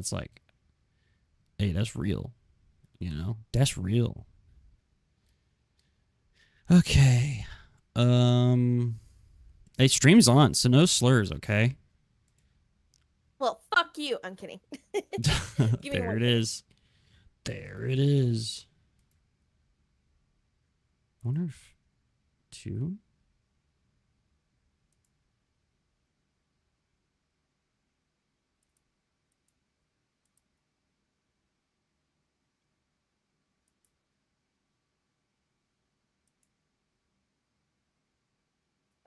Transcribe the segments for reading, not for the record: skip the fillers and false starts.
that's like, hey, that's real. You know, that's real. Okay. Hey, stream's on, so no slurs, okay? Well, fuck you. I'm kidding. Give me There one it thing. is. There it is. I wonder if 2?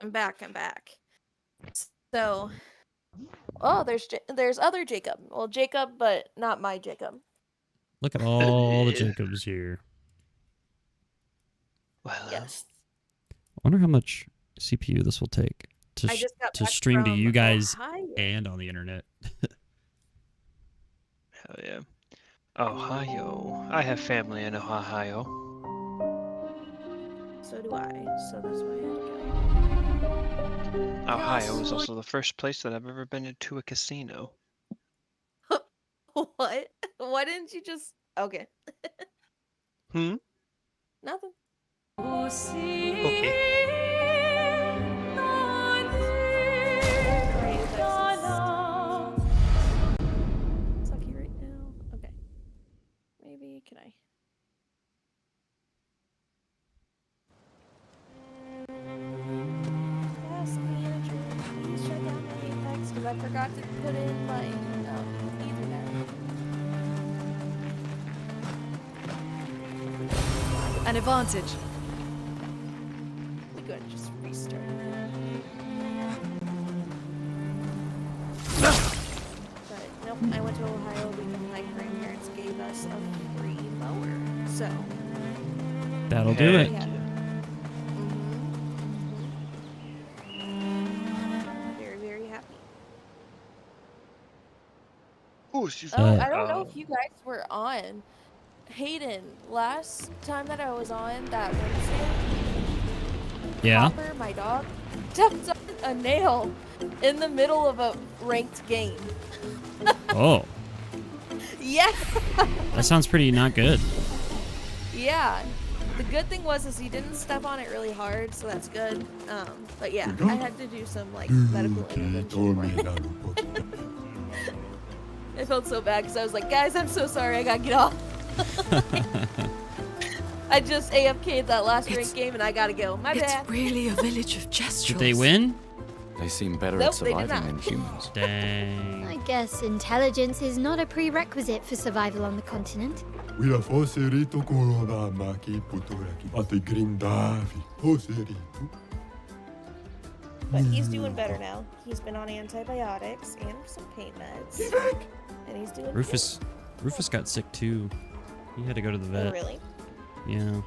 I'm back. I'm back. So, oh, there's other Jacob. Well, Jacob, but not my Jacob. Look at all the Jacobs here. Well, Yes. I wonder how much CPU this will take I just got to back stream to from you guys Ohio. and on the internet. hell yeah. Ohio. I have family in Ohio. So do I. So that's why I had to go. Ohio is also the first place that I've ever been into a casino. What? Why didn't you just? Okay. Hmm? Nothing. Okay. Sucky right now. Okay. Maybe can I? Task manager, please shut down my Apex because I forgot to put in my Ethernet. An advantage. We go ahead and just restart. But nope, I went to Ohio because my grandparents gave us a free mower. So That'll do it. yeah. Very, very happy. Oh, excuse Oh, me. I don't know if you guys were on. Hayden, last time that I was on that Wednesday, Yeah. Hopper, my dog, stepped on a nail in the middle of a ranked game. Oh, Yeah. that sounds pretty not good. Yeah. The good thing is he didn't step on it really hard, so that's good. But yeah, I had to do some like medical intervention for it. I felt so bad because I was like, guys, I'm so sorry, I gotta get off. I just AFK'd that last ranked game and I gotta go. My bad. It's really a village of gestrels. Did they win? They seem better Nope, at they did surviving not. than humans. Dang. I guess intelligence is not a prerequisite for survival on the continent. But he's doing better now. He's been on antibiotics and some pain meds. And he's doing Rufus got sick too. He had to go to the good. Oh, vet. really? Yeah.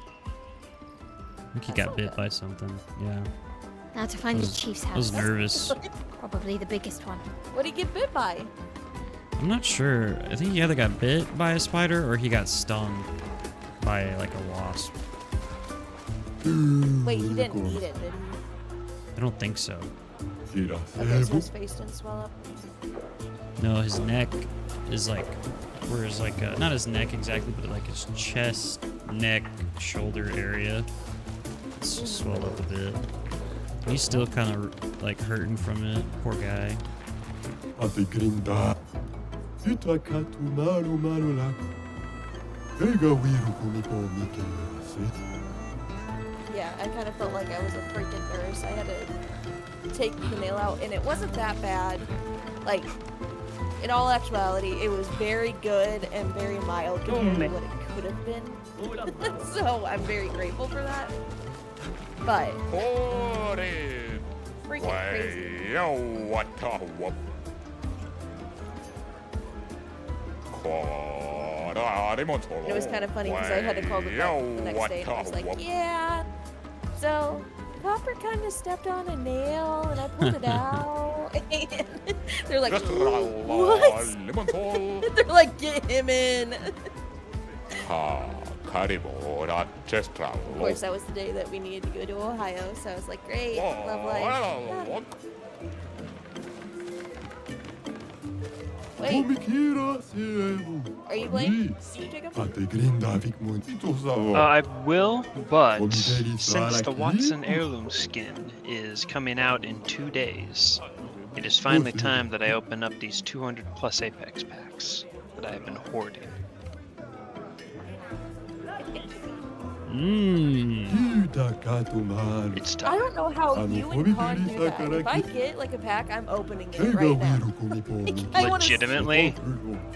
I think he That's got not bit good. by something. Yeah. Now to find I the was- chief's I was house. nervous. Probably the biggest one. What'd he get bit by? I'm not sure. I think he either got bit by a spider or he got stung by like a wasp. Wait, he didn't eat it, did he? I don't think so. Okay, so his face didn't swell up. No, his neck is like, where his like, not his neck exactly, but like his chest, neck, shoulder area. It's just swelled up a bit. He's still kind of like hurting from it. Poor guy. Yeah, I kind of felt like I was a freaking nurse. I had to take the nail out, and it wasn't that bad. Like, in all actuality, it was very good and very mild compared to what it could have been. So I'm very grateful for that. But freaking crazy. It was kind of funny because I had to call the vet the next day, and I was like, yeah. So Copper kind of stepped on a nail, and I pulled it out. And they're like, what? They're like, get him in. Of course, that was the day that we needed to go to Ohio, so I was like, great, love life. Yeah. Wait, are you playing? Jacob? I will, but since the Watson heirloom skin is coming out in 2 days, it is finally time that I open up these 200 plus Apex packs that I have been hoarding. It's I time. don't know how you and Con do that. If I get like a pack, I'm opening it right now. I wanna see-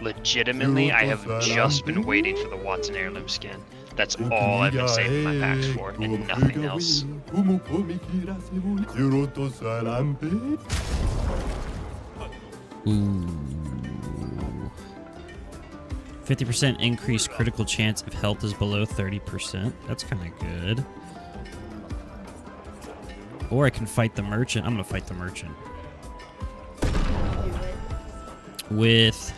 Legitimately, I have just been waiting for the Watson heirloom skin. That's all I've been saving my packs for, and nothing else. Ooh. 50% increased critical chance if health is below 30%. That's kind of good. Or I can fight the merchant. I'm going to fight the merchant. With...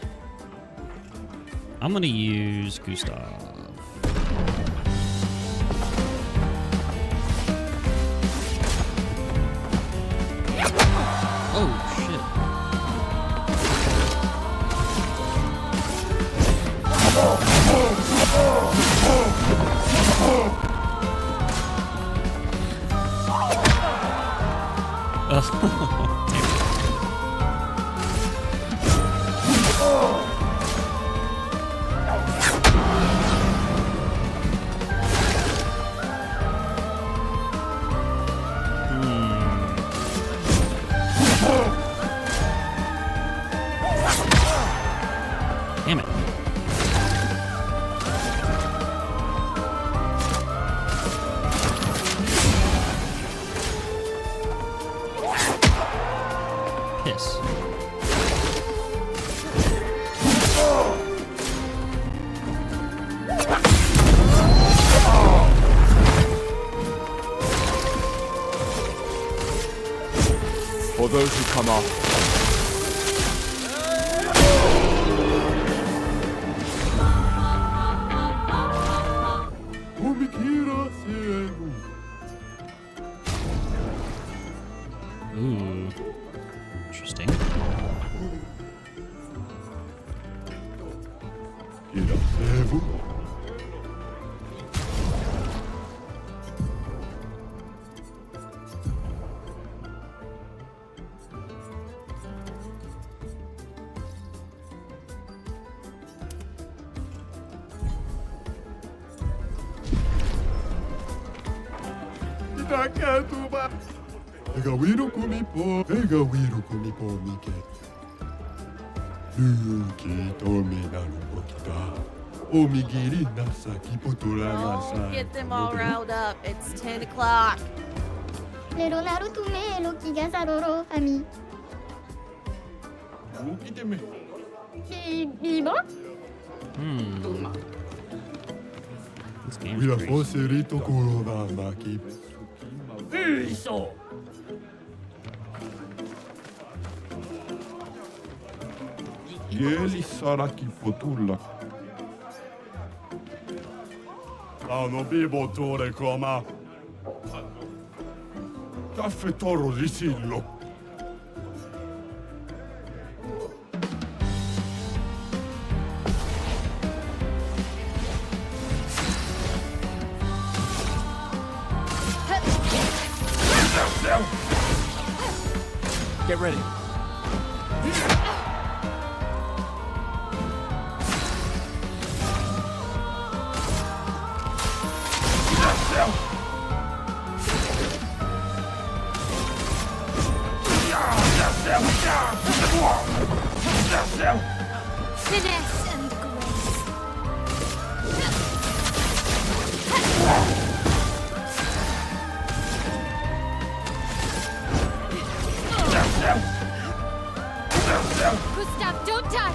I'm going to use Gustav. Oh, shit. Damn it. Piss. For those who come off. Ooh. Interesting. Don't get them all riled up. It's 10 o'clock. This game's crazy. Caffè toro di Sillo. Get ready. Finesse and grace. Gustav, don't die!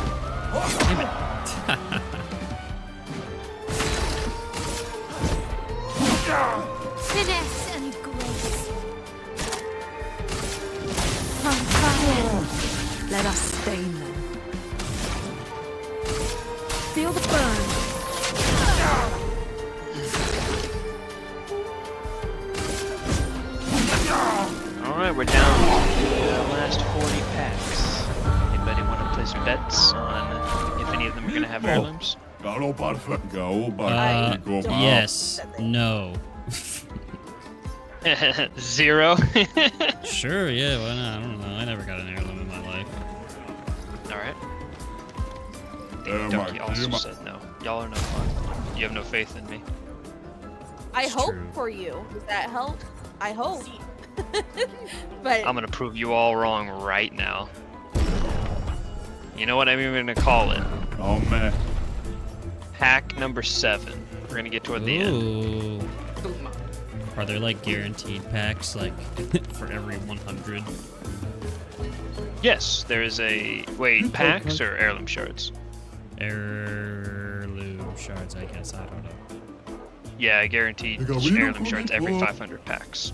Finesse and grace. On fire. Let us stain them. Feel the burn. Alright, we're down to the last 40 packs. Anybody want to play guys bets on if any of them are gonna have heirlooms? Caro parfait. Go I back. Go don't- back. Yes. that thing. No. 0. Sure, yeah, why not? I don't know. I never got an heirloom in my life. All right. Oh Ducky my also God. said no. Y'all are no fun. You have no faith in me. I It's hope true. for you. Does that help? I hope. But I'm gonna prove you all wrong right now. You know what I'm even gonna call it? Oh man. Hack number 7. We're gonna get toward the end. Ooh. Are there like guaranteed packs, like for every 100? Yes, there is a wait packs or heirloom shards. Heirloom shards, I guess. I don't know. Yeah, guaranteed heirloom shards every 500 packs.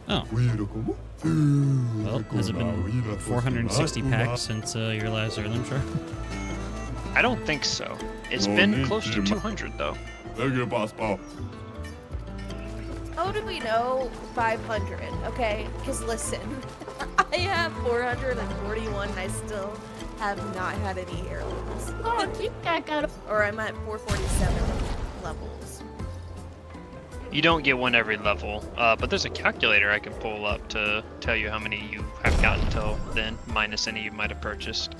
Oh, well, has it been 460 packs since your last heirloom shard? I don't think so. It's No been need close to to. 200 though. how do we know 500? Okay, because listen, I have 441 and I still have not had any heirlooms. Or I'm at 447 levels. You don't get one every level, but there's a calculator I can pull up to tell you how many you have gotten till then, minus any you might have purchased.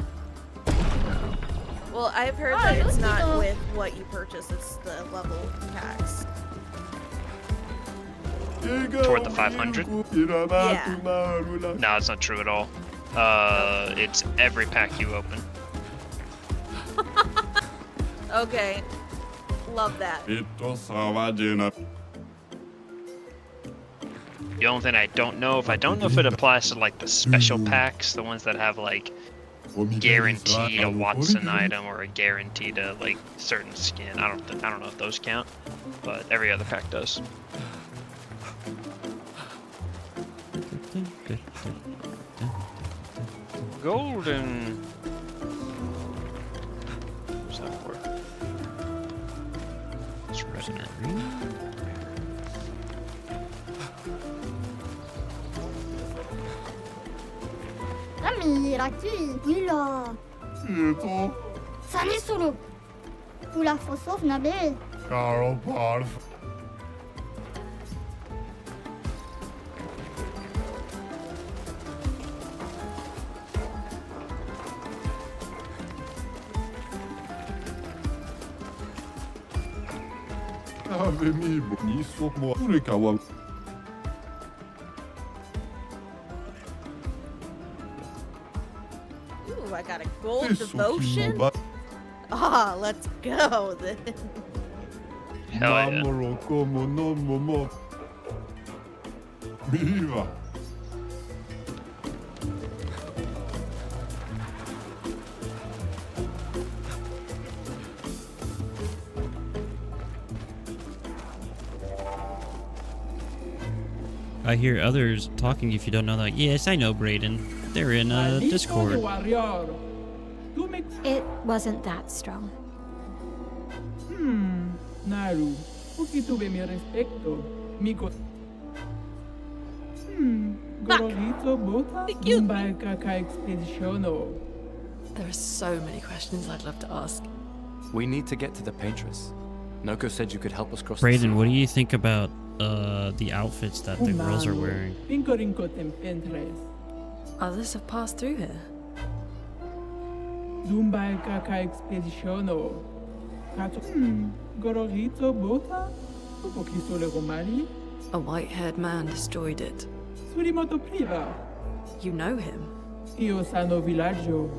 Well, I've heard that it's not with what you purchase, it's the level packs. Toward the 500? Yeah. No, that's not true at all. It's every pack you open. Okay. Love that. The only thing I don't know if it applies to like the special packs, the ones that have like guaranteed a Watson item or a guaranteed a like certain skin. I don't know if those count, but every other pack does. Golden. What's that for? It's resonant. Oula. Ça n'est solo. Oula, faut sauf Nabil. Caro parfait. Ave mi bonissimo pure kawa. Ooh, I got a gold devotion. Ah, let's go then. Hell yeah. Mamolo como no momo. Viva. I hear others talking if you don't know that. Yes, I know, Brayden. They're in Discord. It wasn't that strong. Naru, poquito de mi respecto. Mico. Gororito bota. Dumbalka ka expeditiono. There are so many questions I'd love to ask. We need to get to the paintress. Noko said you could help us cross Brayden, what do you think about the outfits that the girls are wearing? Pincorinco tempentres. Others have passed through here. Dumbalka ka expeditiono. Kato. Gororito bota. Poquito le romari. A white-haired man destroyed it. Surimoto priva. You know him? Io sano villaggio.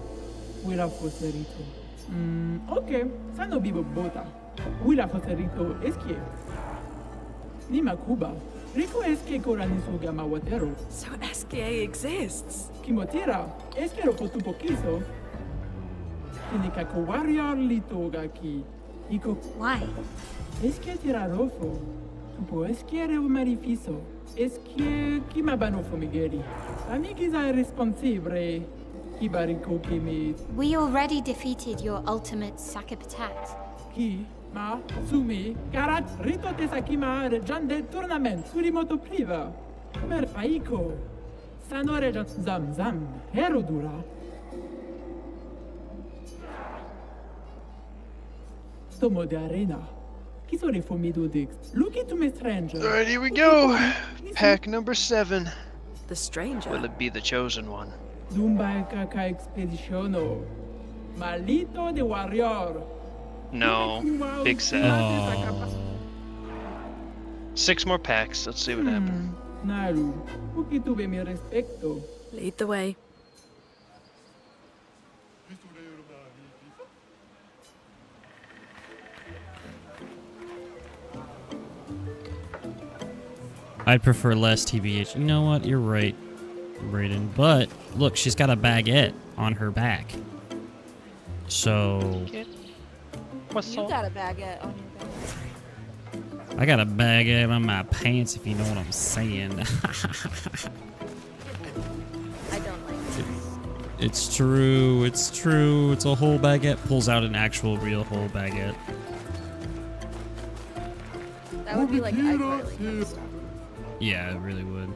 Willa foserito. Ok. Sano vivo bota. Willa foserito eskie. Nima Cuba. Rico eskie koranisu gamawatero. So SKA exists? Kimotira. Eskero potu poquiso. Tinikako warrior litogaki. Iko. Why? Eskie tirarofo. Tupo esquiere o marifiso. Eskie kimabano fumigeri. Amigiza responsibile. Kibariko kimi. We already defeated your ultimate Sakapatat. Ki. Ma. Sumi. Karat. Rito tesakima rejan del tournament. Surimoto priva. Mer faiko. Sano rejan zam zam. Herodura. Tomo de arena. Kisore for me do dix. Look into me, stranger. Alright, here we go. Pack number 7. The stranger. Will it be the chosen one? Zumba kaka expeditiono. Malito de warrior. No. Big set. Oh. 6 more packs. Let's see what happens. Naru, uki tuve mi respecto. Lead the way. I'd prefer less TBH. You know what? You're right, Brayden. But look, she's got a baguette on her back. So What's You got a baguette on your back. I got a baguette on my pants, if you know what I'm saying. I don't like it. It's true. It's true. It's a whole baguette. Pulls out an actual, real whole baguette. That would be like iCarly kind of stuff. Yeah, it really would.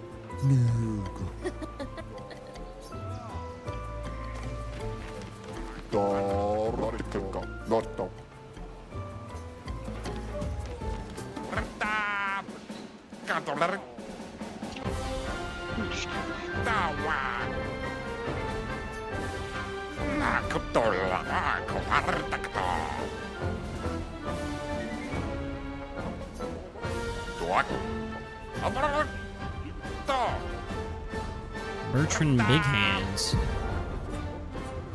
Bertrand Big Hands.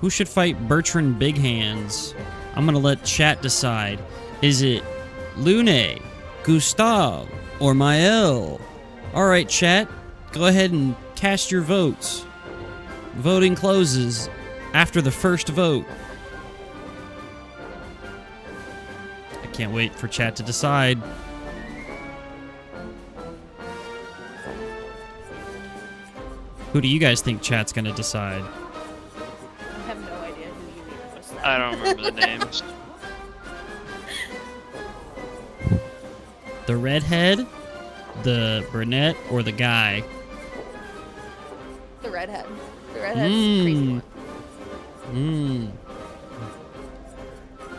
Who should fight Bertrand Big Hands? I'm gonna let chat decide. Is it Lune, Gustav, or Mael? Alright, chat. Go ahead and cast your votes. Voting closes after the first vote. I can't wait for chat to decide. Who do you guys think chat's gonna decide? I have no idea who you even just said. I don't remember the names. The redhead, the brunette, or the guy? The redhead. The redhead's the crazy one.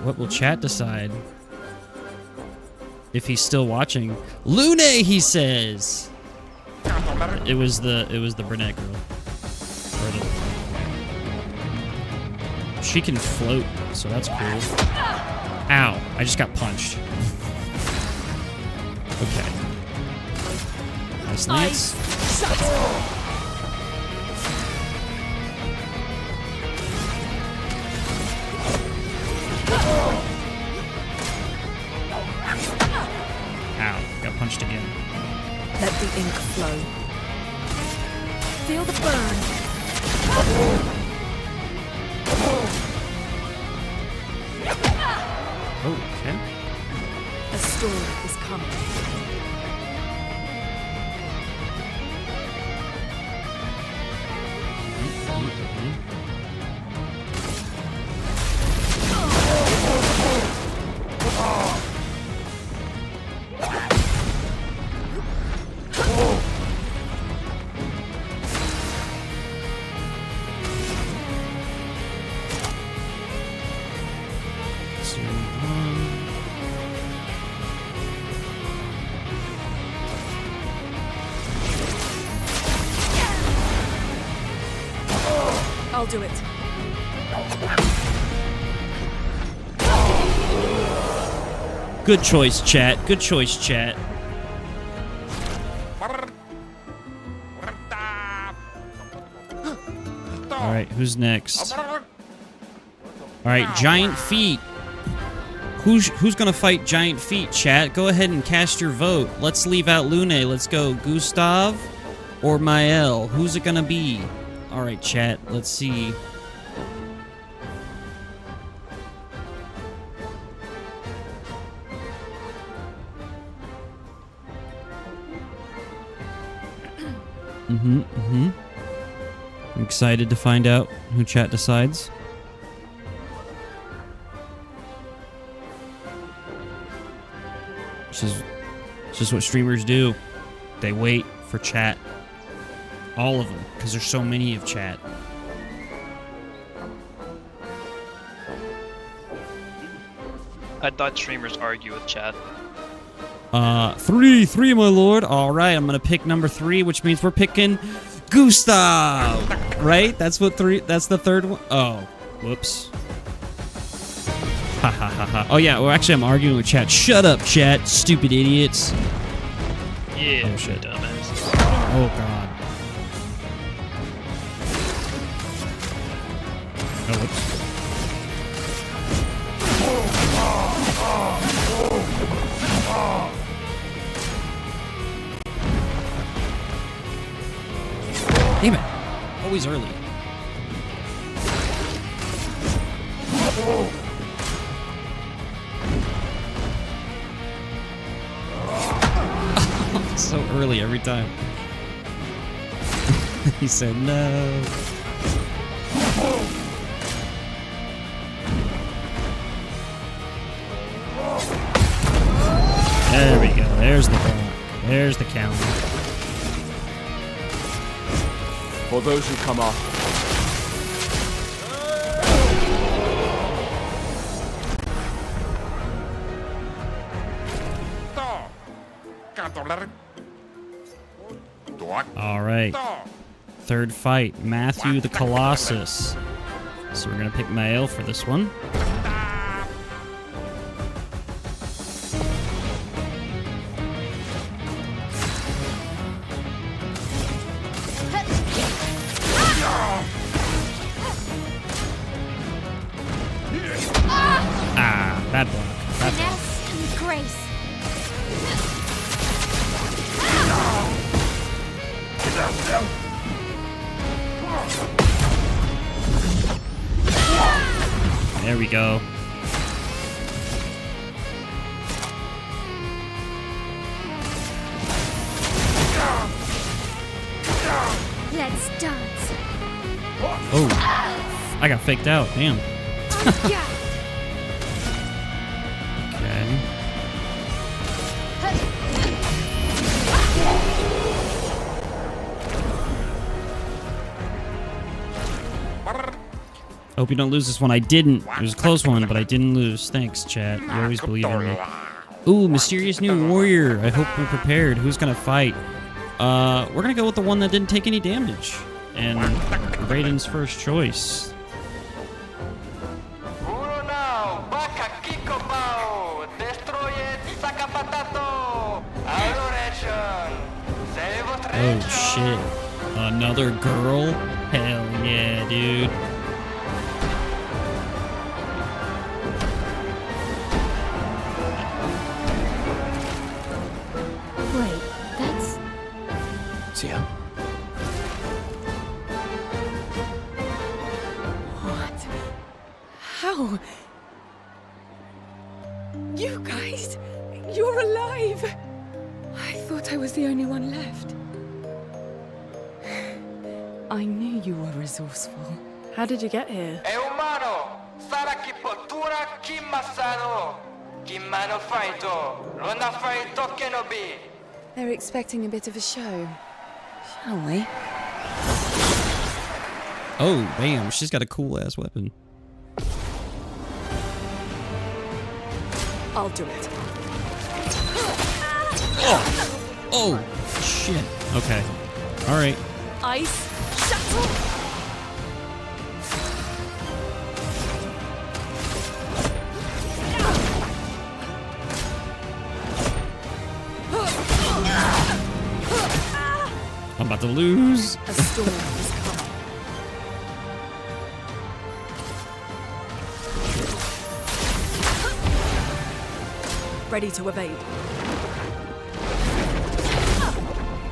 What will chat decide? If he's still watching. Lune, he says! It was the brunette girl. She can float, so that's cool. Ow, I just got punched. Okay. Nice lance. Ow, got punched again. Let the ink flow. Feel the burn. Oh, okay. A storm is coming. I'll do it. Good choice, chat. Good choice, chat. Alright, who's next? Alright, Giant Feet. Who's gonna fight Giant Feet, chat? Go ahead and cast your vote. Let's leave out Lune. Let's go Gustav or Mael. Who's it gonna be? Alright, chat. Let's see. I'm excited to find out who chat decides. This is what streamers do. They wait for chat. All of them, because there's so many of chat. I thought streamers argue with chat. 3, my lord. All right, I'm gonna pick number 3, which means we're picking Gustav. Right? That's what 3. That's the third one. Oh, whoops. Ha ha ha ha. Oh yeah. Well, actually, I'm arguing with chat. Shut up, chat. Stupid idiots. Yeah, Oh, shit. dumbass. Oh god. Oh, whoops. Damn it. Always early. So early every time. He said no. There we go. There's the block. There's the counter. For those who come off. All right. Third fight, Matthew the Colossus. So we're gonna pick male for this one. Ah, bad block. Bad block. Finesse and grace. There we go. Let's dance. Oh, I got faked out. Damn. Yeah. Okay. Hope you don't lose this one. I didn't. It was a close one, but I didn't lose. Thanks, chat. You always believe in me. Ooh, mysterious new warrior. I hope we're prepared. Who's gonna fight? We're gonna go with the one that didn't take any damage. And Raiden's first choice. Oh shit. Another girl? Hell yeah, dude. Wait, that's... See ya. What? How? You guys? You're alive! I thought I was the only one left. I knew you were resourceful. How did you get here? They're expecting a bit of a show. Shall we? Oh, bam. She's got a cool ass weapon. I'll do it. Oh! Oh! Shit. Okay. Alright. Ice shuttle! I'm about to lose. A storm is coming. Ready to evade.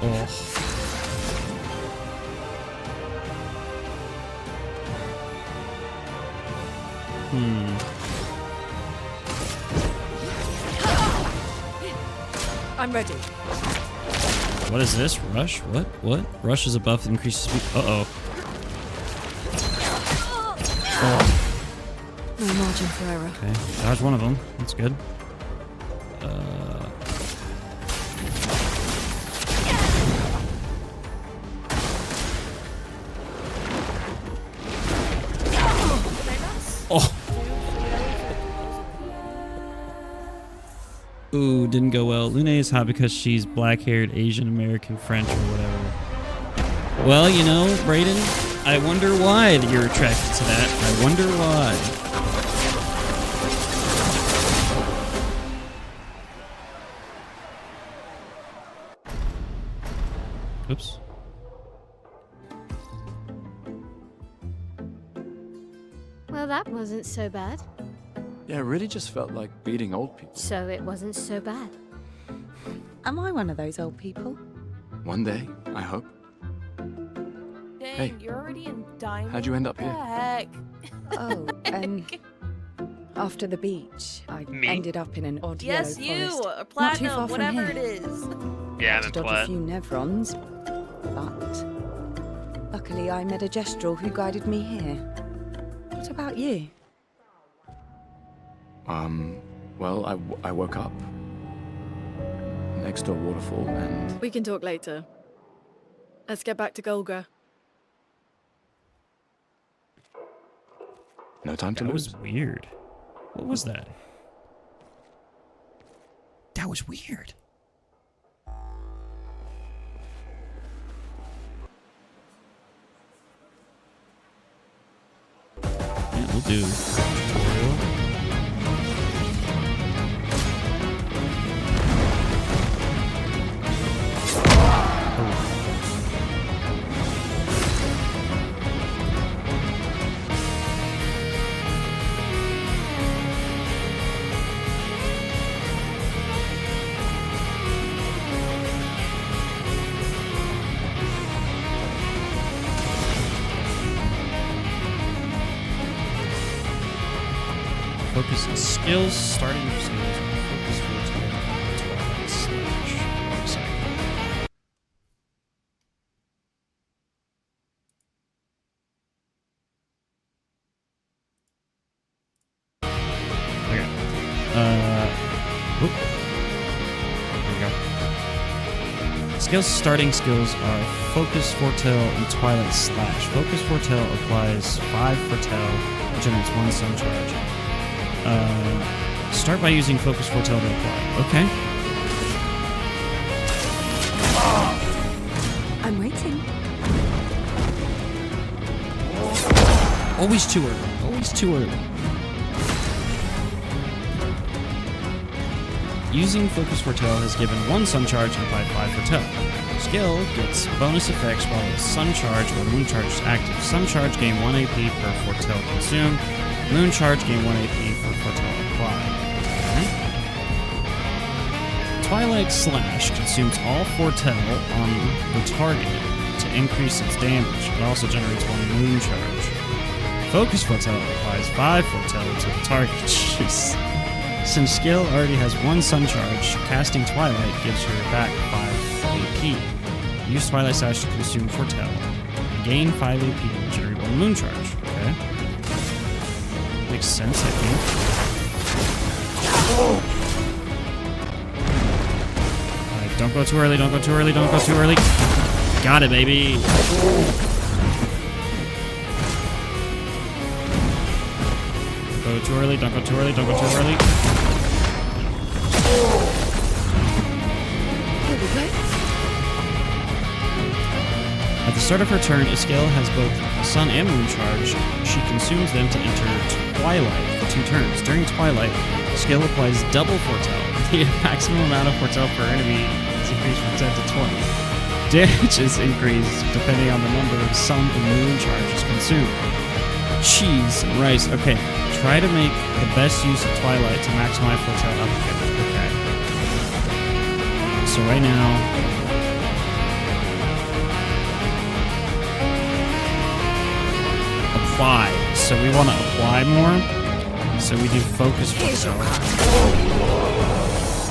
Oh. I'm ready. What is this? Rush? What? What? Rush is a buff that increases speed. Uh-oh. Oh. No margin for error. Okay. Dodge one of them. That's good. Oh. Ooh, didn't go well. Lune is hot because she's black-haired, Asian American, French, or whatever. Well, you know, Brayden, I wonder why you're attracted to that. I wonder why. Oops. Well, that wasn't so bad. Yeah, it really just felt like beating old people. So it wasn't so bad. Am I one of those old people? One day, I hope. Dang, Hey. you're already in diamond. How'd you end up What here? the heck? Oh, after the beach, I Me? ended up in an odd Yes, yellow you, forest. or Not too platinum, far from whatever here. it is. Yeah, I'm To in dodge a plat. few nevrons, but luckily I met a gestural who guided me here. What about you? Well, I woke up next to a waterfall and... We can talk later. Let's get back to Golga. No time to That lose. was weird. What was that? That was weird. Yeah, we'll do tutorial. Focus on skills, starting with skills. Focus for Twilight slash. Okay. Whoop. There we go. Skills, starting skills are Focus, Foretell, and Twilight slash. Focus Foretell applies 5 Foretell, which generates 1 sun charge. Start by using Focus Foretell to apply. Okay. I'm waiting. Always too early. Always too early. Using Focus Foretell has given 1 sun charge and applied 5 Foretell. Skill gets bonus effects while a sun charge or moon charge is active. Sun charge gain 1 AP per Foretell consumed. Moon charge gain 1 AP for Foretell applied. Okay. Twilight Slash consumes all Foretell on the target to increase its damage. It also generates 1 moon charge. Focus Foretell applies 5 Foretell to the target. Jeez. Since skill already has 1 sun charge, casting Twilight gives her back 5 AP. Use Twilight Slash to consume Foretell. Gain 5 AP and generate 1 moon charge. Okay. Makes sense, I think. Alright, don't go too early, don't go too early, don't go too early. Got it, baby. Don't go too early, don't go too early, don't go too early. Here we go. At the start of her turn, Iskele has both Sun and Moon charge. She consumes them to enter Twilight for 2 turns. During Twilight, Iskele applies double Foretell. The maximum amount of Foretell per enemy is increased from 10 to 20. Damage is increased depending on the number of Sun and Moon charges consumed. Cheese and rice. Okay, try to make the best use of Twilight to maximize Foretell upkeep. Okay. So right now... apply. So we want to apply more. So we do Focus Foretell.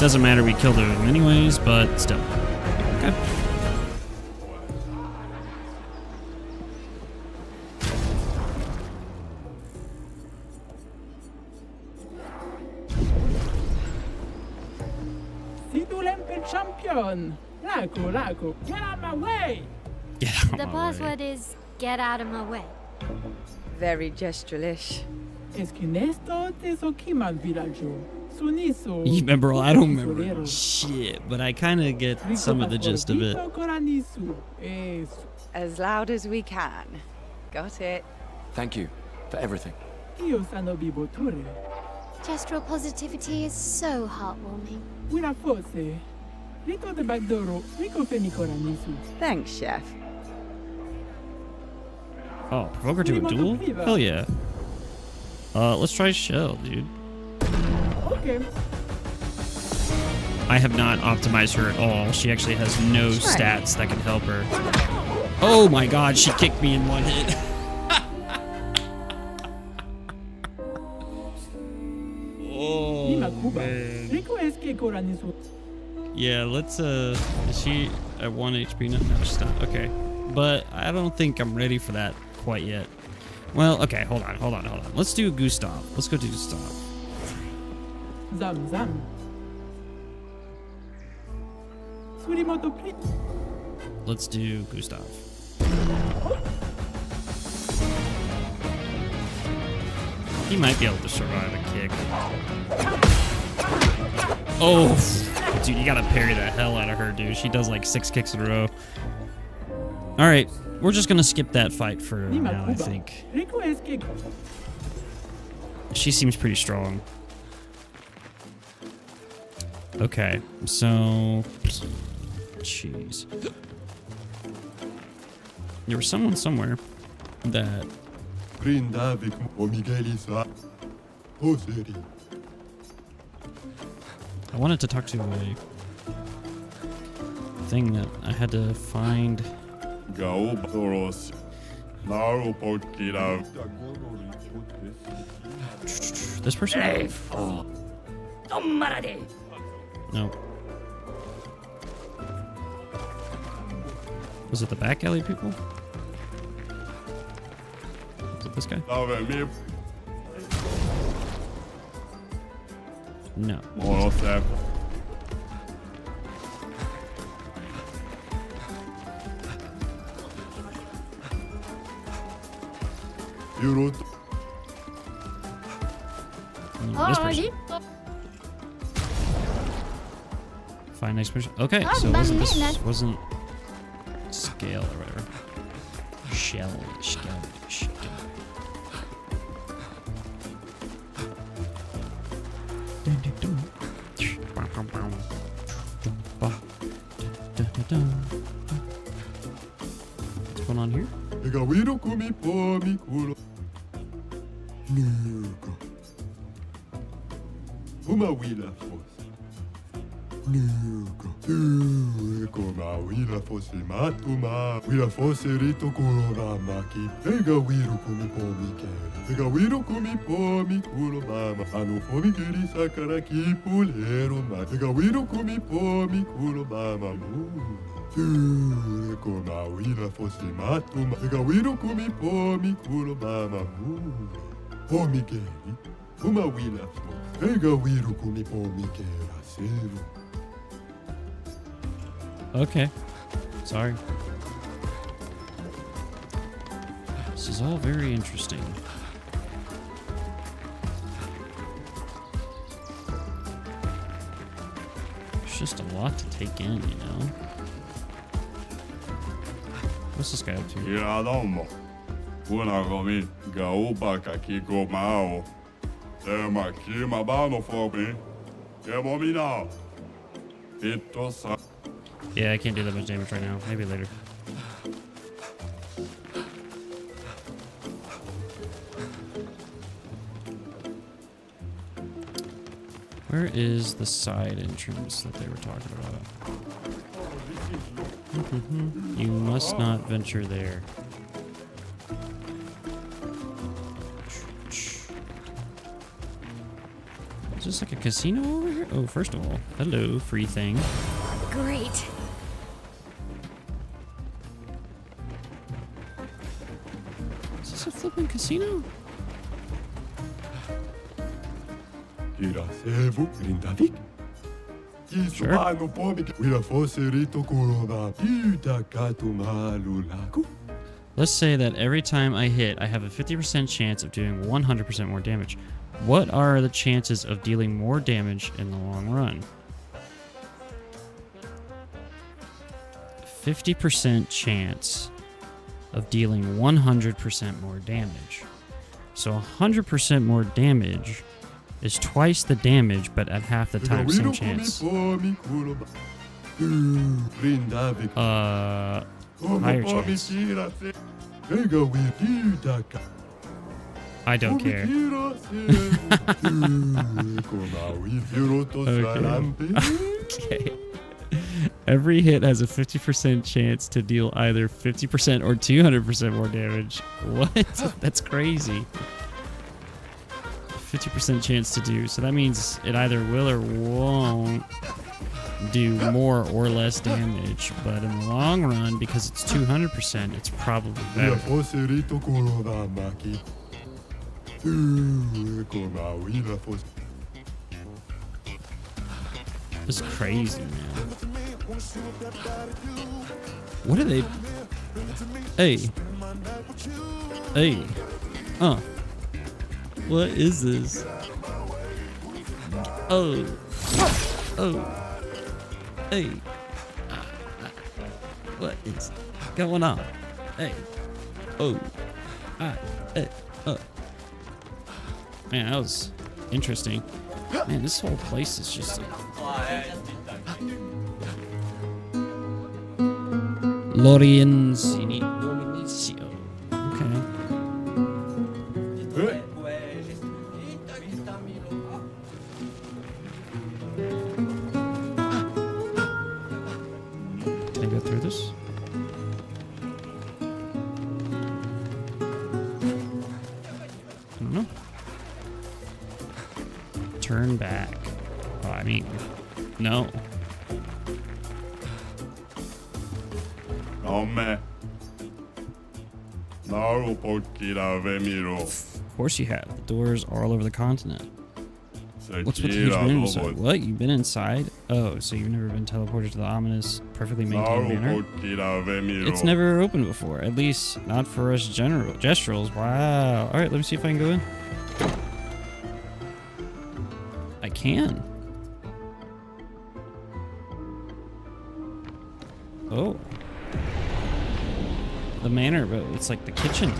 Doesn't matter, we killed it anyways, but still. Okay. Sidulempel champion! Laco, get out my way! Get out The my password is get out of my way. Very gestural-ish. Es que Nesto te soquiman villaggio. Suniso. You remember? I don't remember shit, but I kind of get some of the gist of it. As loud as we can. Got it. Thank you for everything. Gestural positivity is so heartwarming. Thanks, Chef. Oh, provoke her to a duel? Hell yeah. Let's try Shell, dude. Okay. I have not optimized her at all. She actually has no stats that can help her. Oh my god, she kicked me in one hit. Oh, man. Yeah, let's, is she at 1 HP now? No, she's not. Okay. But I don't think I'm ready for that quite yet. Well, okay, hold on. Let's do Gustav. Let's go do Gustav. Zam. Let's do Gustav. He might be able to survive a kick. Oh, dude, you gotta parry the hell out of her, dude. She does like 6 kicks in a row. All right, we're just gonna skip that fight for now, I think. She seems pretty strong. Okay, so... Jeez. There was someone somewhere that... I wanted to talk to a thing that I had to find. This person? No. Was it the back alley people? Was it this guy? No. This person. Find next person. Okay, so wasn't scale or whatever. Shell. What's going on here? Okay. Sorry. This is all very interesting. There's just a lot to take in, you know? What's this guy up to? Yeah, I can't do that much damage right now. Maybe later. Where is the side entrance that they were talking about? You must not venture there. Is this like a casino over here? Oh, first of all, hello, free thing. Great. Is this a flipping casino? Sure. Let's say that every time I hit, I have a 50% chance of doing 100% more damage. What are the chances of dealing more damage in the long run? 50% chance of dealing 100% more damage. So 100% more damage is twice the damage, but at half the time, same chance. Higher chance. I don't care. Okay. Every hit has a 50% chance to deal either 50% or 200% more damage. What? That's crazy. 50% chance to do. So that means it either will or won't do more or less damage. But in the long run, because it's 200%, it's probably better. This is crazy, man. What are they? Hey. Hey. What is this? Oh. Hey. What is going on? Hey. Man, that was interesting. Man, this whole place is just Loriencio. Okay. Can I go through this? I don't know. Turn back. Oh, I mean, no. Of course you have. The doors are all over the continent. What's with the huge window inside? What? You've been inside? Oh, so you've never been teleported to the ominous, perfectly maintained manor? It's never opened before. At least not for us gestrals. Wow. Alright, let me see if I can go in. I can. Oh. The manor, but it's like the kitchen.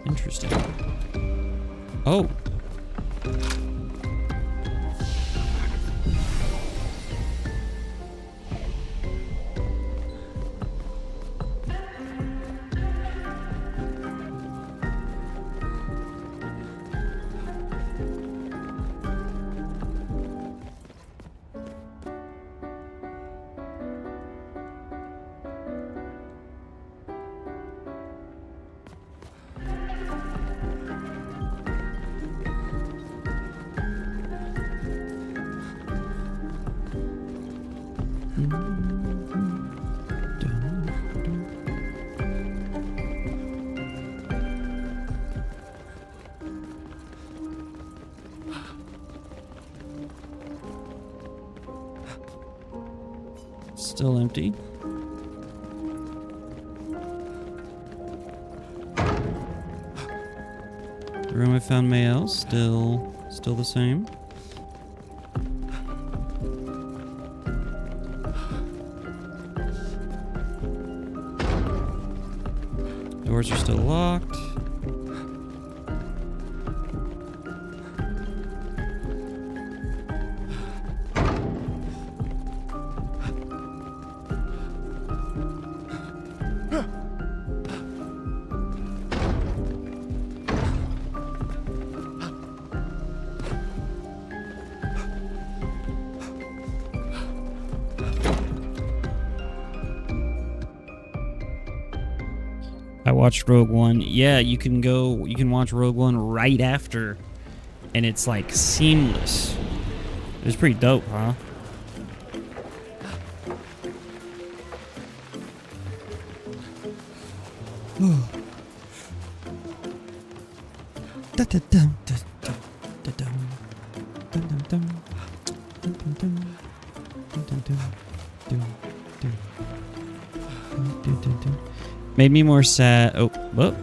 Interesting. Oh. Still empty. The room I found Mael, still the same. Doors are still locked. watched Rogue One. Yeah, you can watch Rogue One right after, and it's like seamless. It was pretty dope, huh? Made me more sad. Oh, whoa.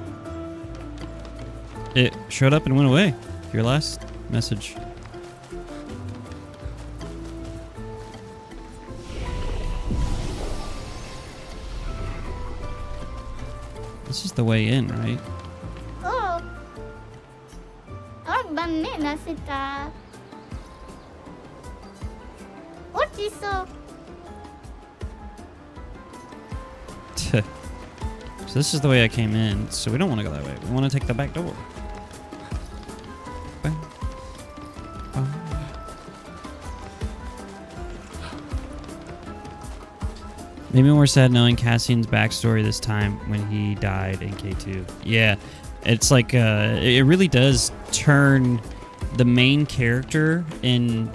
It showed up and went away. Your last message. This is the way in, right? Oh. Banana sita. Ochiso. So this is the way I came in. So we don't want to go that way. We want to take the back door. Bang. Bang. Made me more sad knowing Cassian's backstory this time when he died in K2. Yeah, it's like it really does turn the main character in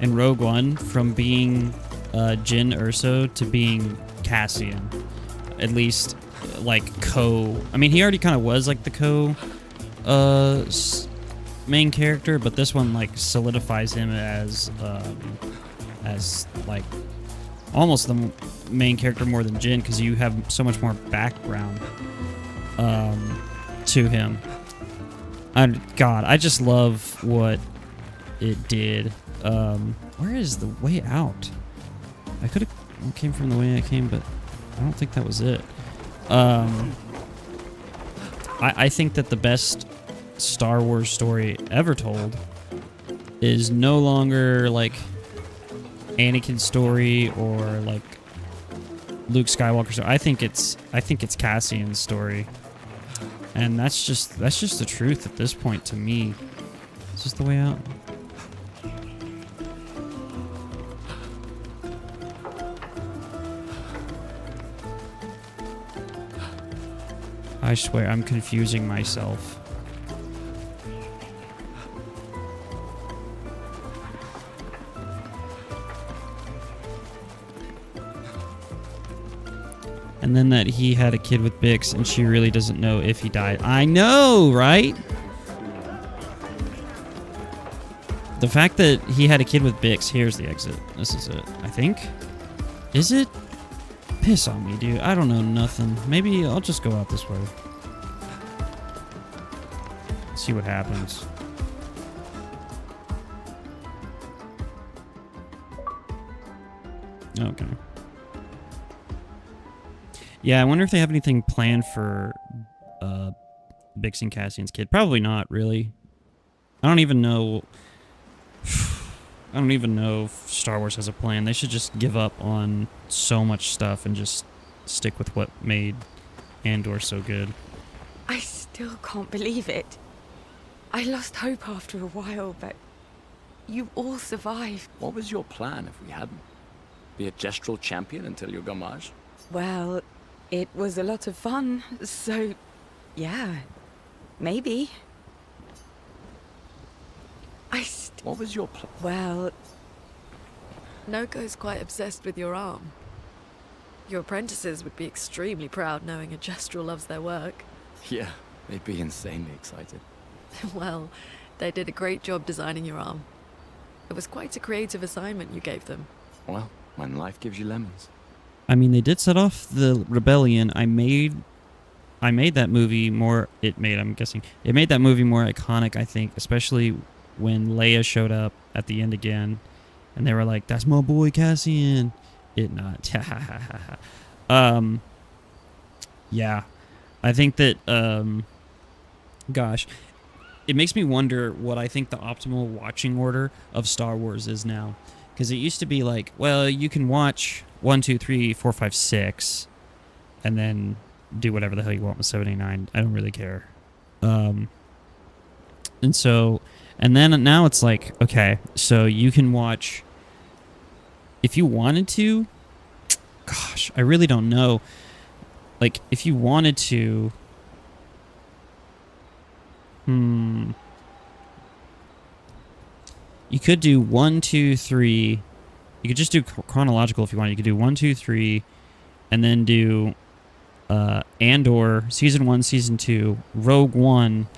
Rogue One from being Jyn Erso to being Cassian. At least, like, I mean, he already kind of was, like, the main character, but this one, like, solidifies him as, like, almost the main character more than Jyn, because you have so much more background, to him. God, I just love what it did. Where is the way out? I could have came from the way I came, but I don't think that was it. I think that the best Star Wars story ever told is no longer like Anakin's story or like Luke Skywalker's story. I think it's Cassian's story, and that's just the truth at this point to me. Is this the way out? I swear, I'm confusing myself. And then that he had a kid with Bix, and she really doesn't know if he died. I know, right? The fact that he had a kid with Bix, here's the exit. This is it, I think. Is it? Piss on me, dude. I don't know nothing. Maybe I'll just go out this way. See what happens. Okay. Yeah, I wonder if they have anything planned for Bix and Cassian's kid. Probably not, really. I don't even know if Star Wars has a plan. They should just give up on so much stuff and just stick with what made Andor so good. I still can't believe it. I lost hope after a while, but you all survived. What was your plan if we hadn't? Be a gestural champion until your gamage? Well, it was a lot of fun, so yeah, maybe. What was your plan? Well, Noko's quite obsessed with your arm. Your apprentices would be extremely proud knowing a gestural loves their work. Yeah, they'd be insanely excited. Well, they did a great job designing your arm. It was quite a creative assignment you gave them. Well, when life gives you lemons. I mean, they did set off the rebellion. I made that movie more... I'm guessing. It made that movie more iconic, I think, especially when Leia showed up at the end again, and they were like, "That's my boy Cassian." It not. Yeah. I think that, gosh, it makes me wonder what I think the optimal watching order of Star Wars is now. Because it used to be like, well, you can watch 1, 2, 3, 4, 5, 6, and then do whatever the hell you want with 79. I don't really care. And then now it's like, okay, so you can watch, if you wanted to, gosh, I really don't know. like, if you wanted to... You could do 1, 2, 3. You could just do chronological if you wanted. You could do 1, 2, 3, and then do Andor, Season 1, Season 2, Rogue One,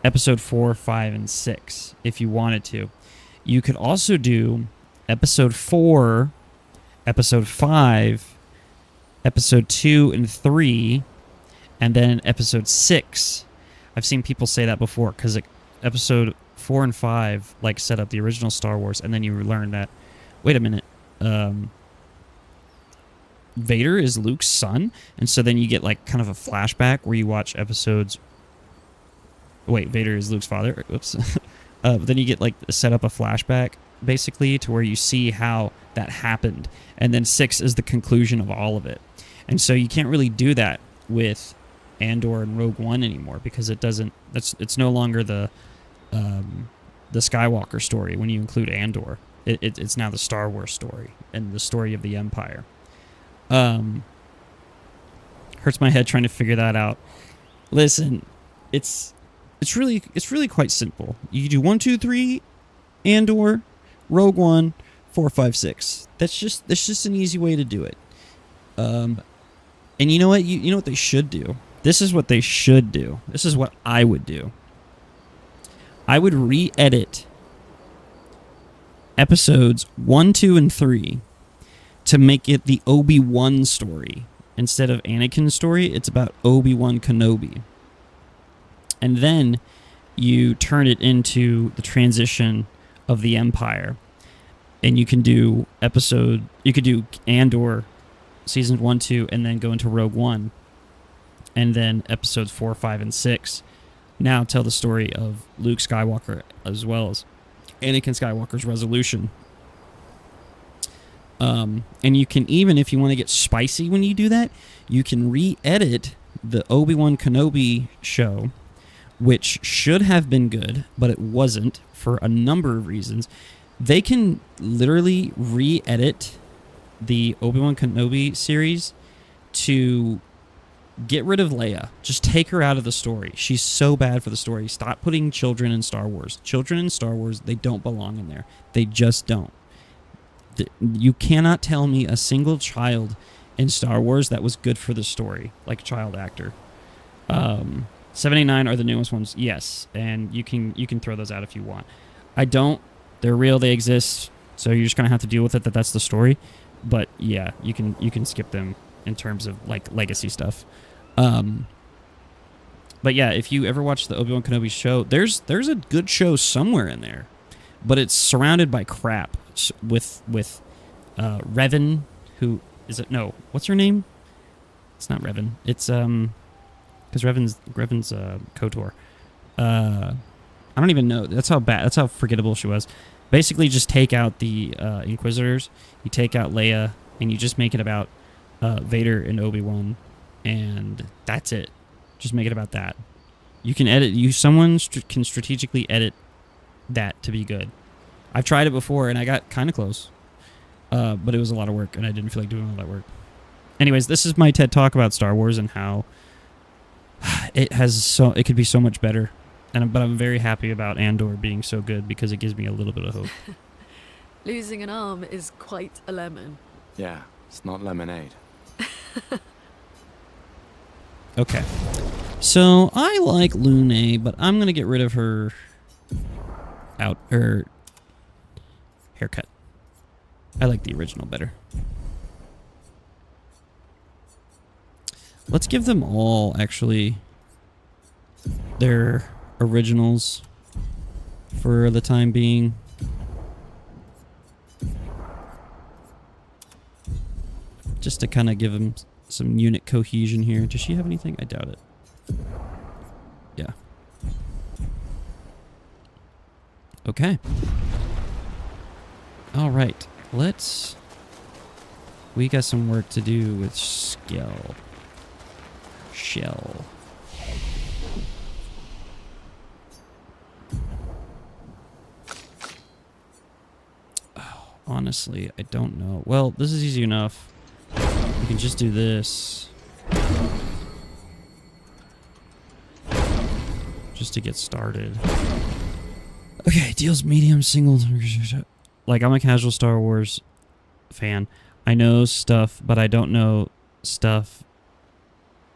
Episode 4, 5, and 6, if you wanted to. You could also do Episode 4, Episode 5, Episode 2 and 3, and then Episode 6. I've seen people say that before, because Episode 4 and 5 like set up the original Star Wars, and then you learn that, wait a minute, Vader is Luke's son, and so then you get like kind of a flashback where you watch episodes. Wait, Vader is Luke's father. Oops. But then you get like set up a flashback basically to where you see how that happened, and then 6 is the conclusion of all of it. And so you can't really do that with Andor and Rogue One anymore, because it doesn't. It's no longer the Skywalker story when you include Andor. It's now the Star Wars story and the story of the Empire. Hurts my head trying to figure that out. Listen, it's really quite simple. You do 1, 2, 3, Andor, Rogue One, 4, 5, 6. That's just an easy way to do it. And you know what? You know what they should do? This is what they should do. This is what I would do. I would re-edit episodes 1, 2, and 3 to make it the Obi-Wan story. Instead of Anakin's story, it's about Obi-Wan Kenobi. And then you turn it into the transition of the Empire. And you can do Andor seasons 1, 2, and then go into Rogue One. And then episodes 4, 5, and 6 now tell the story of Luke Skywalker as well as Anakin Skywalker's resolution. And you can even, if you want to get spicy when you do that, you can re-edit the Obi-Wan Kenobi show, which should have been good, but it wasn't for a number of reasons. They can literally re-edit the Obi-Wan Kenobi series to get rid of Leia. Just take her out of the story. She's so bad for the story. Stop putting children in Star Wars. Children in Star Wars, they don't belong in there. They just don't. You cannot tell me a single child in Star Wars that was good for the story, like a child actor. 79 are the newest ones, yes, and you can throw those out if you want. I don't. They're real. They exist. So you're just gonna have to deal with it. That's the story. But yeah, you can skip them in terms of like legacy stuff. But yeah, if you ever watch the Obi-Wan Kenobi show, there's a good show somewhere in there, but it's surrounded by crap with Revan, who is it? No, what's her name? It's not Revan. It's because Revan's KOTOR. I don't even know. That's how forgettable she was. Basically, just take out the Inquisitors. You take out Leia, and you just make it about Vader and Obi-Wan, and that's it. Just make it about that. You can edit. Someone can strategically edit that to be good. I've tried it before, and I got kind of close, but it was a lot of work, and I didn't feel like doing all that work. Anyways, this is my TED Talk about Star Wars and how it could be so much better. But I'm very happy about Andor being so good because it gives me a little bit of hope. Losing an arm is quite a lemon. Yeah, it's not lemonade. Okay. So I like Lune, but I'm going to get rid of her haircut. I like the original better. Let's give them all, actually, their originals for the time being. Just to kind of give them some unit cohesion here. Does she have anything? I doubt it. Yeah. Okay. All right. We got some work to do with Shell. Honestly, I don't know. Well, this is easy enough. We can just do this. just to get started. Okay, deals medium single. Like, I'm a casual Star Wars fan. I know stuff, but I don't know stuff,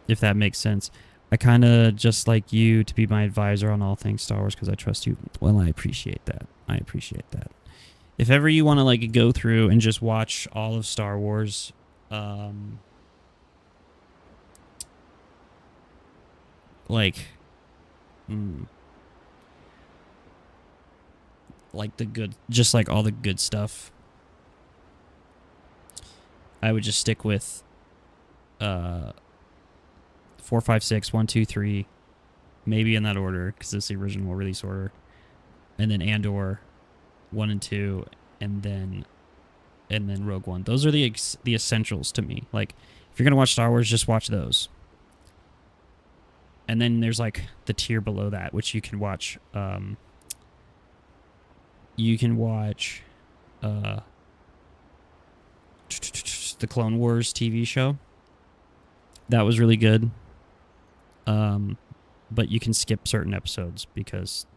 if that makes sense. I kind of just like you to be my advisor on all things Star Wars because I trust you. Well, I appreciate that. I appreciate that. If ever you want to like go through and just watch all of Star Wars, like the good, just like all the good stuff, I would just stick with 4, 5, 6, 1, 2, 3, maybe in that order because it's the original release order, and then Andor 1 and 2, and then Rogue One. Those are the essentials to me. Like, if you're gonna watch Star Wars, just watch those. And then there's like the tier below that, which you can watch. You can watch the Clone Wars TV show. That was really good. But you can skip certain episodes because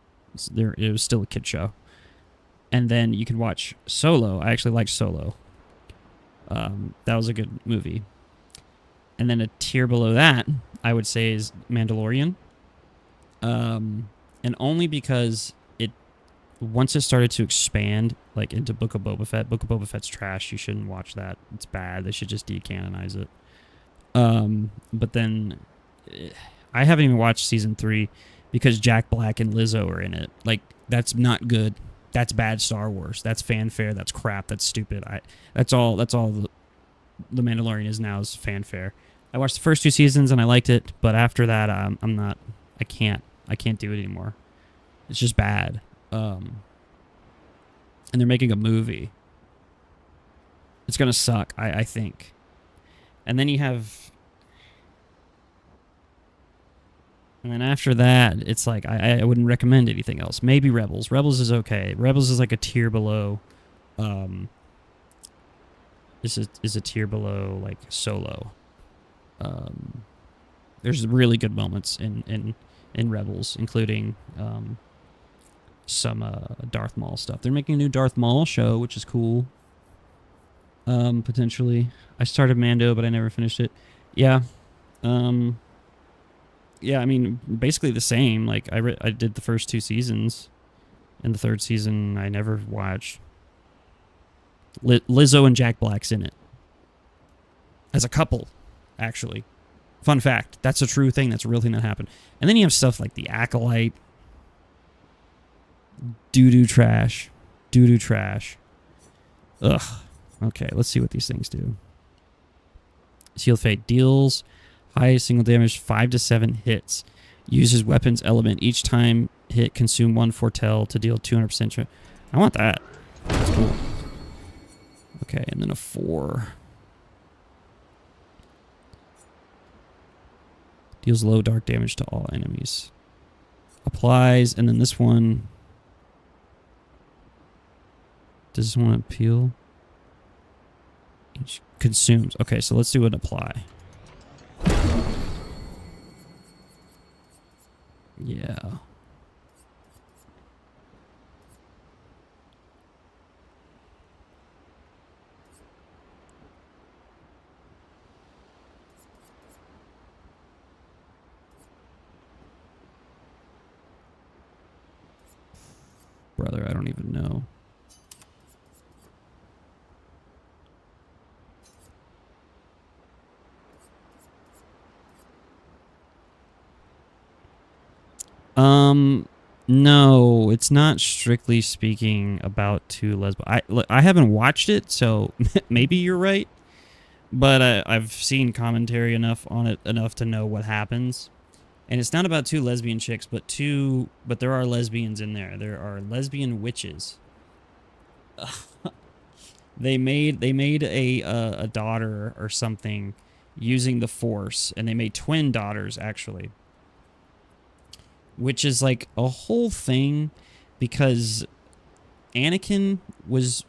it was still a kid show. And then you can watch Solo. I actually liked Solo. That was a good movie. And then a tier below that, I would say, is Mandalorian. And only because once it started to expand, like, into Book of Boba Fett. Book of Boba Fett's trash. You shouldn't watch that. It's bad. They should just decanonize it. But then I haven't even watched season 3 because Jack Black and Lizzo are in it. Like, that's not good. That's bad Star Wars. That's fanfare. That's crap. That's stupid. That's all the Mandalorian is now, is fanfare. I watched the first 2 seasons and I liked it, but after that, I can't do it anymore. It's just bad. And they're making a movie. It's gonna suck, I think. And then you have, and then after that, it's like I wouldn't recommend anything else. Maybe Rebels. Rebels is okay. Rebels is like a tier below. Is a tier below like Solo. There's really good moments in Rebels, including some Darth Maul stuff. They're making a new Darth Maul show, which is cool. Potentially. I started Mando, but I never finished it. Yeah. Yeah, I mean, basically the same. Like, I did the first 2 seasons, and the 3rd season I never watched. Lizzo and Jack Black's in it. As a couple, actually. Fun fact. That's a true thing. That's a real thing that happened. And then you have stuff like The Acolyte. Doo-doo trash. Doo-doo trash. Ugh. Okay, let's see what these things do. Seal of Fate deals high single damage, 5 to 7 hits. Uses weapons element each time hit. Consume 1 foretell to deal 200%. I want that. That's cool. Okay, and then a 4. Deals low dark damage to all enemies. Applies, and then this one. Does this one appeal? Each consumes. Okay, so let's do an apply. Yeah. Brother, I don't even know. No, it's not strictly speaking about 2 lesbians. I haven't watched it, so maybe you're right. But I've seen commentary enough on it enough to know what happens. And it's not about 2 lesbian chicks, but there are lesbians in there. There are lesbian witches. They made a daughter or something using the Force, and they made twin daughters actually. Which is like a whole thing because Anakin was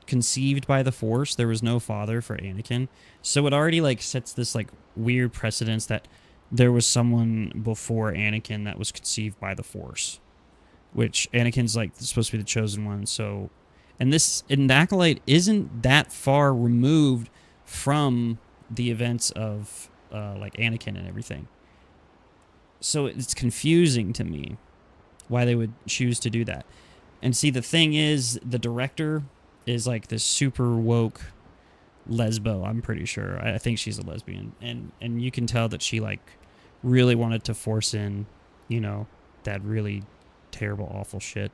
conceived by the Force. There was no father for Anakin. So it already like sets this like weird precedence that there was someone before Anakin that was conceived by the Force, which Anakin's like supposed to be the chosen one. So, and the Acolyte isn't that far removed from the events of like Anakin and everything. So it's confusing to me why they would choose to do that. And see, the thing is, the director is like this super woke lesbo, I'm pretty sure. I think she's a lesbian. And you can tell that she like really wanted to force in, you know, that really terrible, awful shit.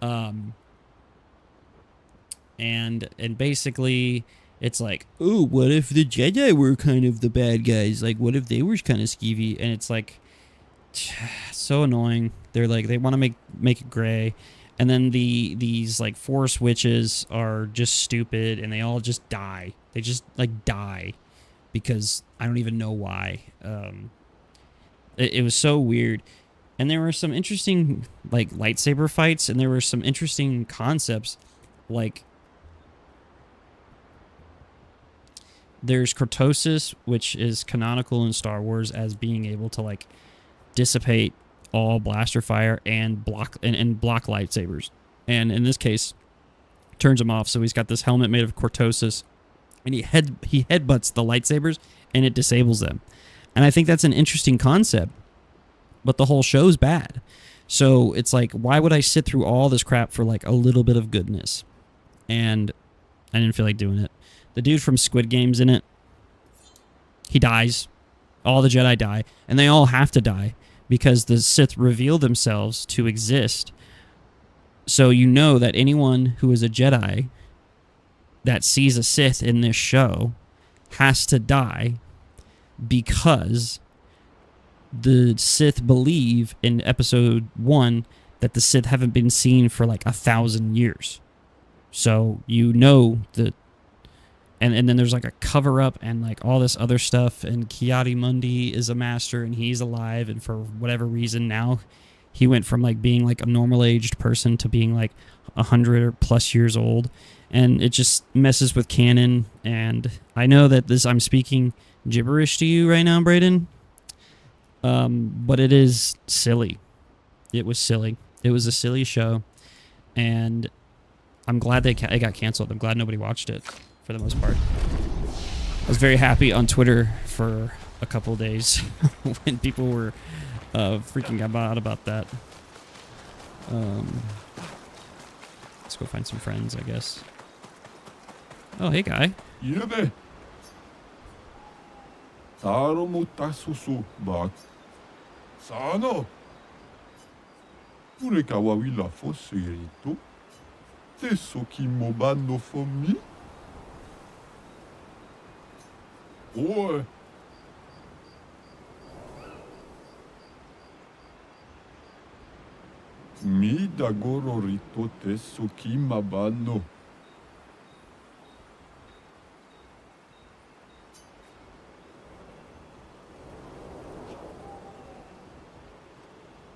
And basically it's like, ooh, what if the Jedi were kind of the bad guys? Like, what if they were kind of skeevy? And it's like, so annoying. They're like, they want to make it gray. And then these like Force witches are just stupid, and they all just die. They just like die because I don't even know why. It was so weird. And there were some interesting like lightsaber fights, and there were some interesting concepts. Like, there's cortosis, which is canonical in Star Wars as being able to like dissipate all blaster fire and block lightsabers, and in this case turns them off. So he's got this helmet made of cortosis, and he headbutts the lightsabers and it disables them. And I think that's an interesting concept, but the whole show's bad. So it's like, why would I sit through all this crap for like a little bit of goodness? And I didn't feel like doing it. The dude from Squid Game's in it. He dies. All the Jedi die, and they all have to die because the Sith reveal themselves to exist. So you know that anyone who is a Jedi that sees a Sith in this show has to die, because the Sith believe in episode 1 that the Sith haven't been seen for like 1,000 years. So you know that. And then there's like a cover-up and like all this other stuff, and Ki-Adi-Mundi is a master and he's alive, and for whatever reason now he went from like being like a normal-aged person to being like 100 or plus years old, and it just messes with canon. And I know that I'm speaking gibberish to you right now, Brayden, but it is silly. It was silly. It was a silly show, and I'm glad it got canceled. I'm glad nobody watched it. For the most part, I was very happy on Twitter for a couple of days when people were freaking out about that. Let's go find some friends, I guess. Oh, hey, guy. Yebe. Taro mo tasusu bak. Sano. Pure kawawila foseirito. Teso ki mobano fomi. Oi. Mi dagoro rito teso ki mabano.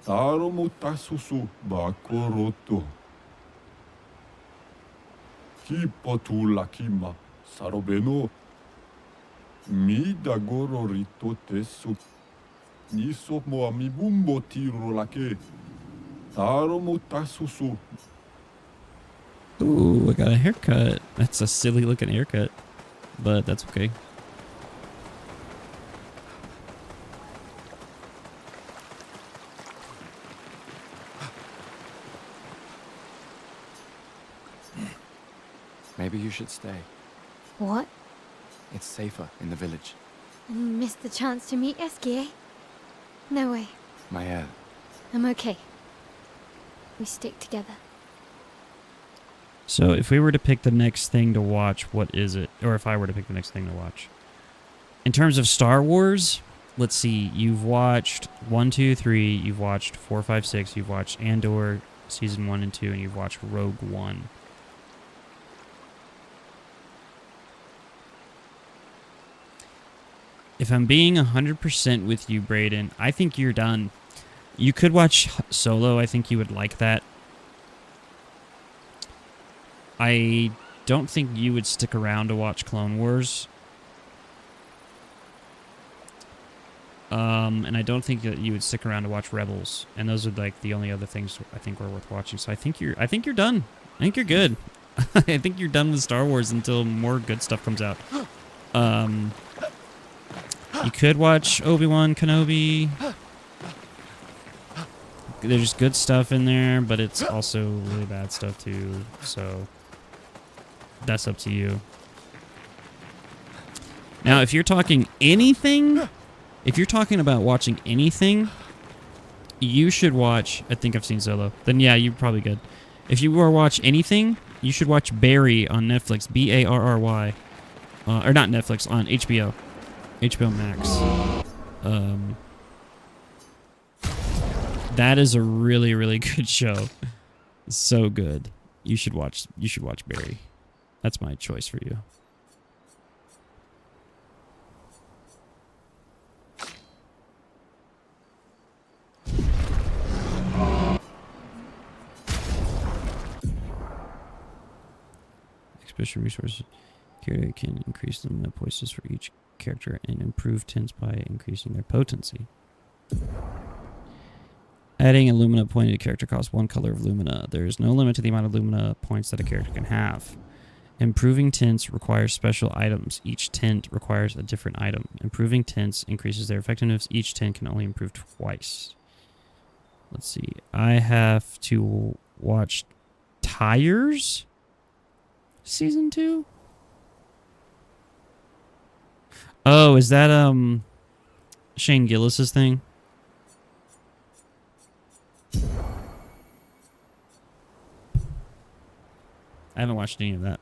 Taro mo tasusu bakoroto. Ki potula kima sarobeno. Mi dagoro rito teso. Niso mo ami bumbo tiro lake. Taro mo tasusu. Ooh, I got a haircut. That's a silly looking haircut, but that's okay. Maybe you should stay. What? It's safer in the village. Missed the chance to meet Eskie? No way. Maya. I'm okay. We stick together. So if we were to pick the next thing to watch, what is it? Or if I were to pick the next thing to watch. In terms of Star Wars, let's see. You've watched 1, 2, 3. You've watched 4, 5, 6. You've watched Andor Season 1 and 2. And you've watched Rogue One. If I'm being 100% with you, Brayden, I think you're done. You could watch Solo. I think you would like that. I don't think you would stick around to watch Clone Wars. And I don't think that you would stick around to watch Rebels. And those are like the only other things I think are worth watching. So I think you're done. I think you're good. I think you're done with Star Wars until more good stuff comes out. You could watch Obi-Wan Kenobi. There's good stuff in there, but it's also really bad stuff too. So that's up to you. Now, if you're talking anything, if you're talking about watching anything, you should watch, I think I've seen Solo. Then yeah, you're probably good. If you were to watch anything, you should watch Barry on Netflix, B-A-R-R-Y. Or not Netflix, on HBO. HBO Max. That is a really, really good show. So good. You should watch Barry. That's my choice for you. Expression resources. Character can increase the lumina poises for each character and improve tints by increasing their potency. Adding a lumina point to a character costs 1 color of lumina. There is no limit to the amount of lumina points that a character can have. Improving tints requires special items. Each tint requires a different item. Improving tints increases their effectiveness. Each tint can only improve twice. Let's see. I have to watch Tires Season 2? Oh, is that Shane Gillis's thing? I haven't watched any of that.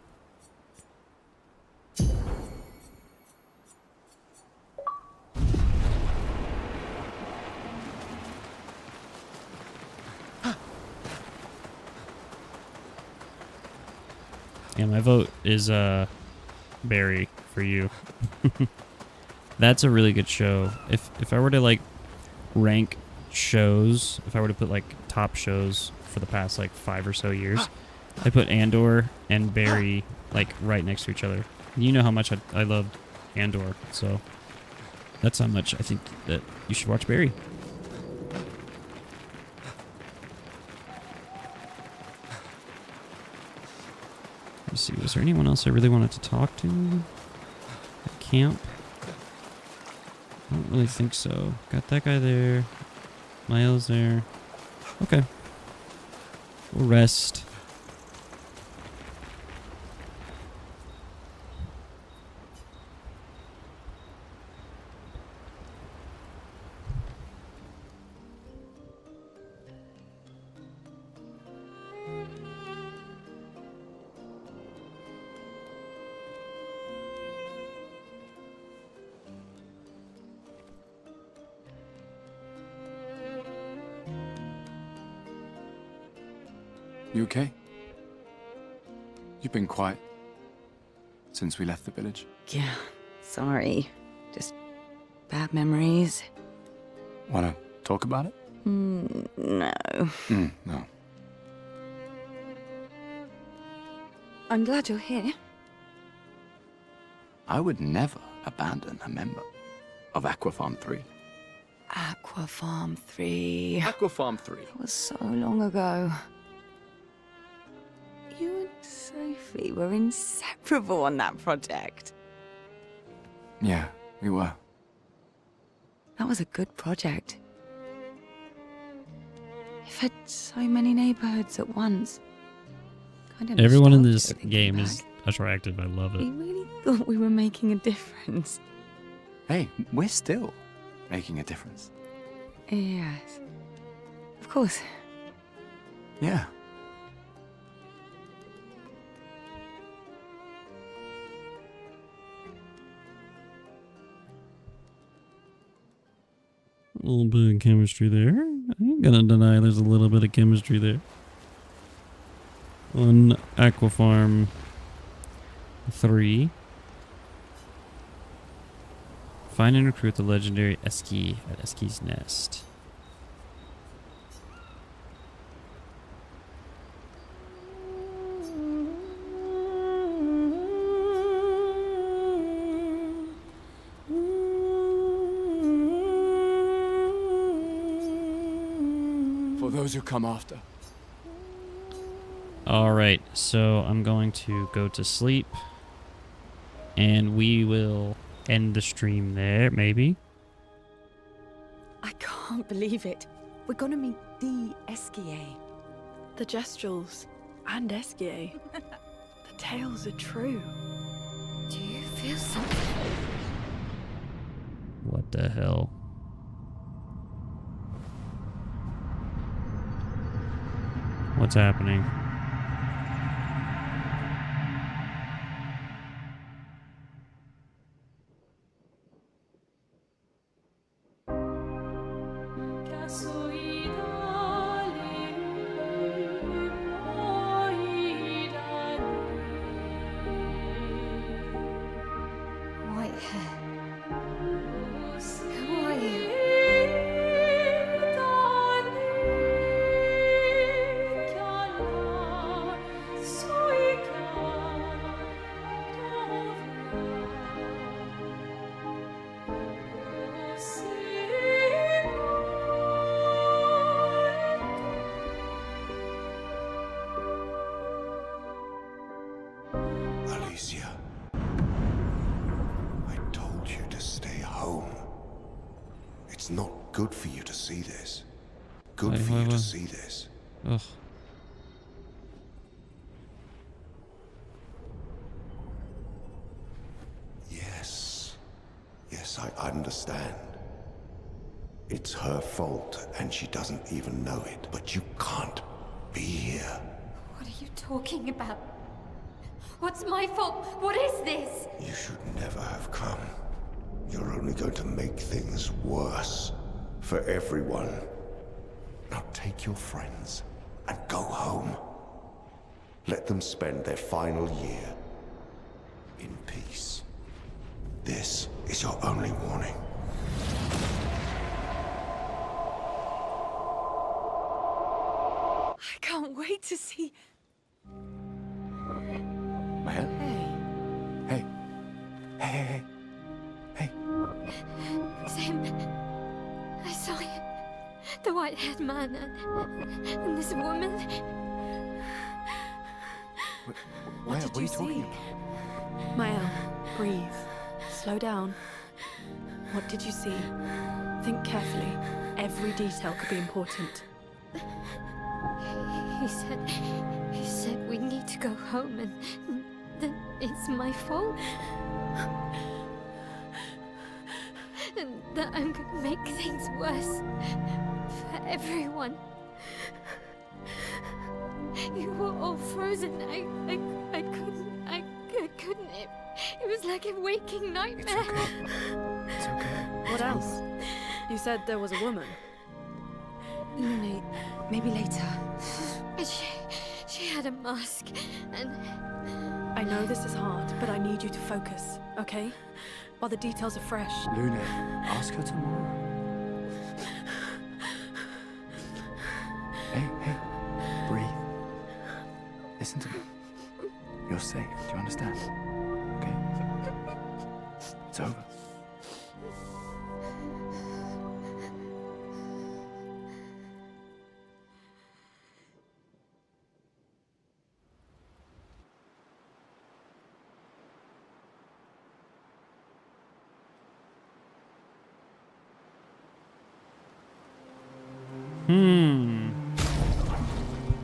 Yeah, my vote is Barry for you. That's a really good show. If I were to like rank shows, if I were to put like top shows for the past like 5 or so years, I put Andor and Barry like right next to each other. You know how much I loved Andor, so that's how much I think that you should watch Barry. Let's see, was there anyone else I really wanted to talk to at camp? I don't really think so. Got that guy there. Miles there. Okay. We'll rest. You okay? You've been quiet since we left the village. Yeah, sorry. Just bad memories. Wanna talk about it? No. No. I'm glad you're here. I would never abandon a member of Aquafarm 3. Aquafarm 3. Aquafarm 3. It was so long ago. You and Sophie were inseparable on that project. Yeah, we were. That was a good project. You've had so many neighborhoods at once. Kinda Everyone in nostalgic this thinking game back. is attractive. I love We it. really thought we were making a difference. Hey, we're still making a difference. Yes. Of course. Yeah. A little bit of chemistry there. I ain't gonna deny there's a little bit of chemistry there. On Aquafarm 3. Find and recruit the legendary Eski at Eski's Nest. for those who come after. Alright, so I'm going to go to sleep. And we will end the stream there, maybe. I can't believe it. We're gonna meet the Esquier. The Gestrels and Esquier. The tales are true. Do you feel something? What the hell? What's happening? White hair. Who are you? Alicia, I told you to stay home. It's not good for you to see this. Good for you to see this. Ugh. Yes. Yes, I understand. It's her fault, and she doesn't even know it. But you can't be here. What are you talking about? What's my fault? What is this? You should never have come. You're only going to make things worse for everyone. Now take your friends and go home. Let them spend their final year in peace. This is your only warning. I can't wait to see. Maya? Hey. Hey. Hey. Sam, I saw you. The white-haired man and this woman. What did are you you talking see? about? Mael, breathe. Slow down. What did you see? Think carefully. Every detail could be important. He said we need to go home and that it's my fault. And that I'm gonna make things worse for everyone. You were all frozen. I couldn't. It was like a waking nightmare. It's okay. What else? You said there was a woman. No, maybe later. And she had a mask and... I know this is hard, but I need you to focus, okay? While the details are fresh. Luna, ask her tomorrow. Hey, breathe. Listen to me. You're safe, do you understand? Okay? It's over.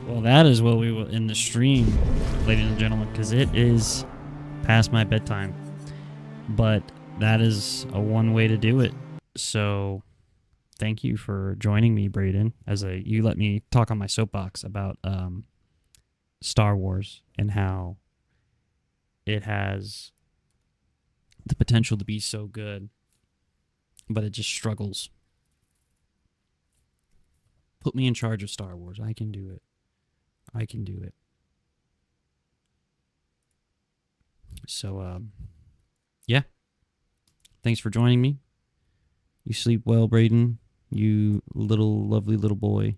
Well, that is what we will in the stream, ladies and gentlemen, because it is past my bedtime. But that is a one way to do it. So thank you for joining me, Brayden, you let me talk on my soapbox about Star Wars and how it has the potential to be so good, but it just struggles. Put me in charge of Star Wars. I can do it. I can do it. So, yeah. Thanks for joining me. You sleep well, Brayden. You little, lovely little boy.